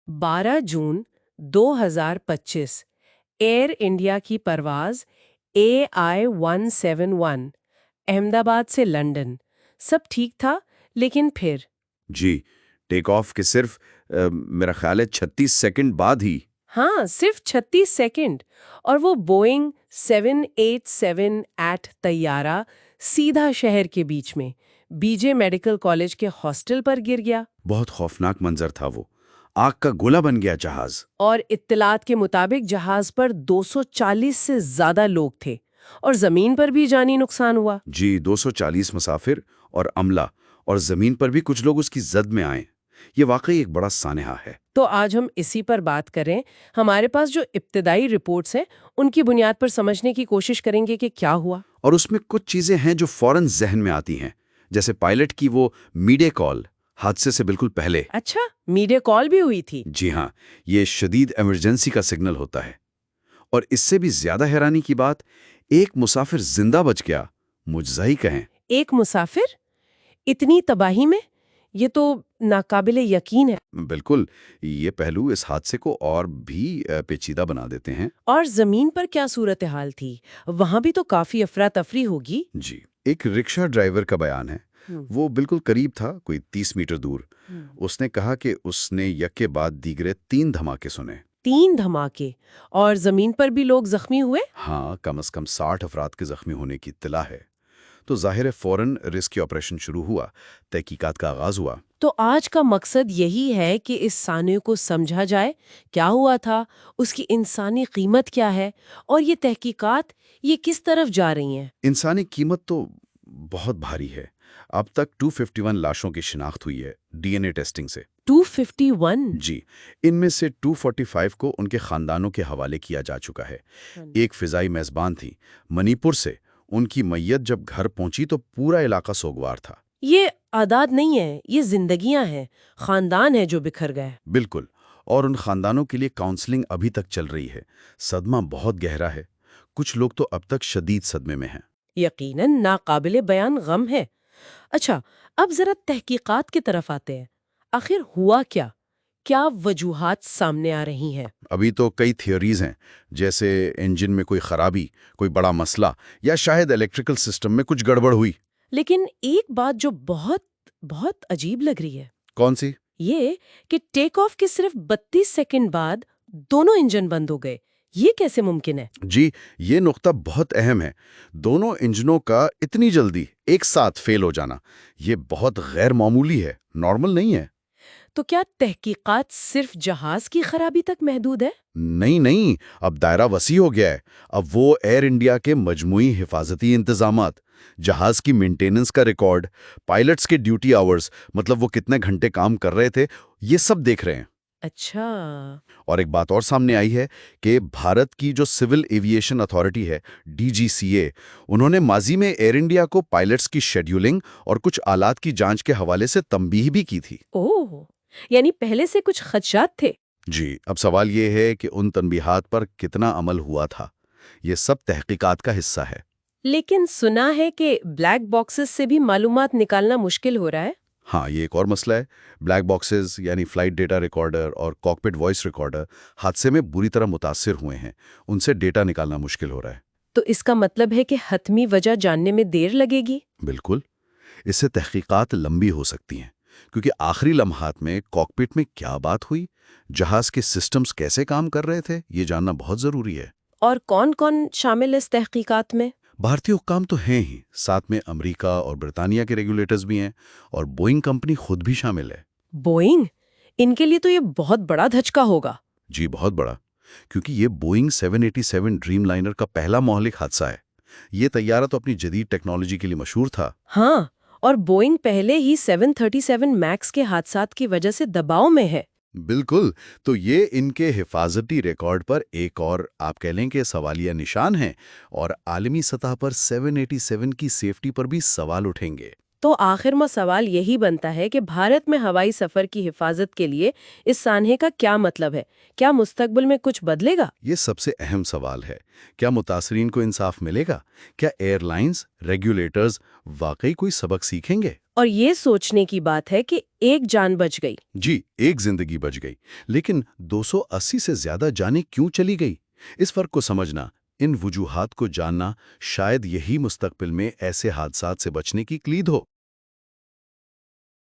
12 जून 2025 air India की परवाज AI-171 Ahmedabad से London. सब ठीक था, लेकिन फिर जी, टेक ऑफ के सिर्फ मेरा ख्याल है 36 सेकंड बाद ही। हाँ, सिर्फ 36 सेकंड। और वो बोइंग 787 एट तैयारा सीधा शहर के बीच में बीजे मेडिकल कॉलेज के हॉस्टल पर गिर गया। बहुत खौफनाक मंजर था वो। आग का गोला बन गया जहाज। और इत्तलात के मुताबिक जहाज पर 240 से ज्यादा लोग थे और जमीन पर भी जानी नुकसान हुआ। जी, 240 मुसाफिर और अमला, और जमीन पर भी कुछ लोग उसकी जद में आए। ये वाकई एक बड़ा सानहा है। तो आज हम इसी पर बात करें। हमारे पास जो इब्तिदाई रिपोर्ट्स हैं उनकी बुनियाद पर समझने की कोशिश करेंगे कि क्या हुआ। और उसमें कुछ चीजें हैं जो फौरन जहन में आती हैं, जैसे पायलट की वो मीडिया कॉल हादसे से बिल्कुल पहले। अच्छा, मीडिया कॉल भी हुई थी? जी हाँ, ये शदीद इमरजेंसी का सिग्नल होता है। और इससे भी ज्यादा हैरानी की बात, एक मुसाफिर जिंदा बच गया, मुजजा ही कहें। एक मुसाफिर? इतनी तबाही में? ये तो नाकाबिले यकीन है। बिल्कुल, ये पहलू इस हादसे को और भी पेचीदा बना देते हैं। और जमीन पर क्या सूरत हाल थी? वहां भी तो काफी अफरा तफरी होगी। जी, एक रिक्शा ड्राइवर का बयान है। वो बिल्कुल करीब था, कोई 30 मीटर दूर। उसने कहा कि उसने यके बाद दीगरे 3 धमाके सुने। 3 धमाके? और जमीन पर भी लोग जख्मी हुए? हाँ, कम से कम 60 अफराद के जख्मी होने की इत्तला है। तो जाहिर है फौरन रेस्क्यू ऑपरेशन शुरू हुआ, तहकीकात का आगाज हुआ। तो आज का मकसद यही है कि इस साने को समझा जाए, क्या हुआ था, उसकी इंसानी कीमत क्या है और ये तहकीकात ये किस तरफ जा रही हैं। इंसानी कीमत तो बहुत भारी है। अब तक 251 लाशों की शिनाख्त हुई है डीएनए टेस्टिंग से। 251? जी, इनमें से 245 को उनके खानदानों के हवाले किया जा चुका है। एक फिजाई मेजबान थी मणिपुर से। उनकी मैयत जब घर पहुंची तो पूरा इलाका सोगवार था। ये आदात नहीं है, ये जिंदगियां हैं, खानदान है जो बिखर गए। बिल्कुल। और उन खानदानों के लिए काउंसलिंग अभी तक चल रही है। सदमा बहुत गहरा है। कुछ लोग तो अब तक शदीद सदमे में हैं। यकीनन नाकाबिले बयान गम है। अच्छा, अब जरा तहकीकात की तरफ आते हैं। आखिर हुआ क्या? क्या वजूहात सामने आ रही हैं? अभी तो कई थियोरीज हैं, जैसे इंजन में कोई खराबी, कोई बड़ा मसला, या शायद इलेक्ट्रिकल सिस्टम में कुछ गड़बड़ हुई। लेकिन एक बात जो बहुत बहुत अजीब लग रही है, कौन सी? ये कि टेक ऑफ के सिर्फ 32 सेकंड बाद दोनों इंजन बंद हो गए। ये कैसे मुमकिन है? जी, ये नुक्ता बहुत अहम है। दोनों इंजनों का इतनी जल्दी एक साथ फेल हो जाना, ये बहुत गैर मामूली है, नॉर्मल नहीं है। तो क्या तहकीकात सिर्फ जहाज की खराबी तक महदूद है? नहीं नहीं, अब दायरा वसी हो गया है। अब वो एयर इंडिया के मजमूई हिफाजती इंतजामात, जहाज की मेंटेनेंस का रिकॉर्ड, पायलट्स के ड्यूटी आवर्स, मतलब वो कितने घंटे काम कर रहे थे, ये सब देख रहे हैं। अच्छा। और एक बात और सामने आई है कि भारत की जो सिविल एविएशन अथॉरिटी है, डीजीसीए, उन्होंने माजी में एयर इंडिया को पायलट्स की शेड्यूलिंग और कुछ आलात की जांच के हवाले से तंबीह भी की थी। ओह, यानी पहले से कुछ खदशात थे। जी, अब सवाल ये है कि उन तंबीहात पर कितना अमल हुआ था। ये सब तहकीकात का हिस्सा है। लेकिन सुना है कि ब्लैक बॉक्सेस से भी मालूमात निकालना मुश्किल हो रहा है। हाँ, ये एक और मसला है। ब्लैक बॉक्सेस यानी फ्लाइट डेटा रिकॉर्डर और कॉकपिट वॉइस रिकॉर्डर हादसे में बुरी तरह मुतासिर हुए हैं। उनसे डेटा निकालना मुश्किल हो रहा है। तो इसका मतलब है कि हतमी वजह जानने में देर लगेगी। बिल्कुल। इससे तहकीकात लंबी हो सकती हैं, क्योंकि आखिरी लम्हात में कॉकपिट में क्या बात हुई, जहाज के सिस्टम्स कैसे काम कर रहे थे, ये जानना बहुत ज़रूरी है। और कौन कौन शामिल है इस तहकीकात में? भारतीय हुक्काम तो हैं ही, साथ में अमेरिका और ब्रिटानिया के रेगुलेटर्स भी हैं, और बोइंग कंपनी खुद भी शामिल है। बोइंग? इनके लिए तो ये बहुत बड़ा धचका होगा। जी, बहुत बड़ा, क्योंकि ये बोइंग 787 ड्रीम लाइनर का पहला मौलिक हादसा है। ये तैयारा तो अपनी जदीद टेक्नोलॉजी के लिए मशहूर था। हाँ, और बोइंग पहले ही 737 मैक्स के हादसात की वजह से दबाव में है। बिल्कुल। तो ये इनके हिफाजती रिकॉर्ड पर एक और आप कह लें कि सवालिया निशान है, और आलमी सतह पर 787 की सेफ्टी पर भी सवाल उठेंगे। تو آخر میں سوال یہی بنتا ہے کہ بھارت میں ہوائی سفر کی حفاظت کے لیے اس سانحے کا کیا مطلب ہے؟ کیا مستقبل میں کچھ بدلے گا؟ یہ سب سے اہم سوال ہے۔ کیا متاثرین کو انصاف ملے گا؟ کیا ایئر لائنز، ریگولیٹرز واقعی کوئی سبق سیکھیں گے؟ اور یہ سوچنے کی بات ہے کہ ایک جان بچ گئی۔ جی، ایک زندگی بچ گئی، لیکن 280 سے زیادہ جانیں کیوں چلی گئی؟ اس فرق کو سمجھنا، ان وجوہات کو جاننا، شاید یہی مستقبل میں ایسے حادثات سے بچنے کی کلید ہو۔